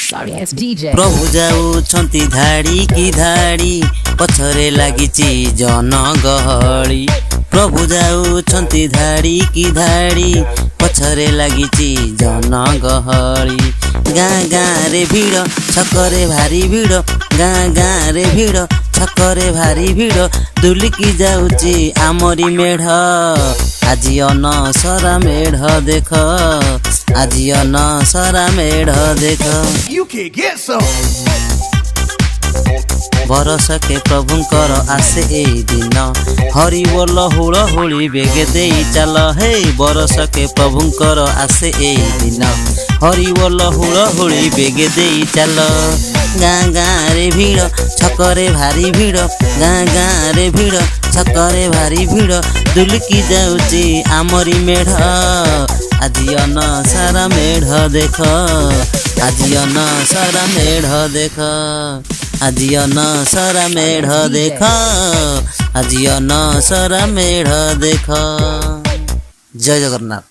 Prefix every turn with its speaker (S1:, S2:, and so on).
S1: Sorry ass DJ.
S2: प्रभु जाउछन्ति धाडी कि धाडी पछरे लागिछि जनगहळी प्रभु जाउछन्ति धाडी कि धाडी पछरे लागिछि जनगहळी गाँ गाँ रे भिड छकरे भारी भिड गाँ गाँ रे भिड छकरे भारी भिड दुलिकी जाउछि आमरी मेढ आजी अनसरा मेढ देख आजी अनसरा मेढ देख
S3: You can get some.
S2: बरसके प्रभुंकर आसे ए दिन हरि बोल हुल हुली बेगे देई चाल हे बरसके प्रभुंकर आसे ए दिन हरि बोल हुल हुली बेगे देई चाल गाँ गाँ रे भिड़ छकरे भारी भिड़ गाँ गाँ रे भिड़ छकरे भारी भिड़ दुलकी जाउछि आमरी मेढ आजी अनसारा मेढ देख आजी अनसारा मेढ देख आजी अनसरा मेढ देख आजी अनसरा मेढ देख जय जगन्नाथ।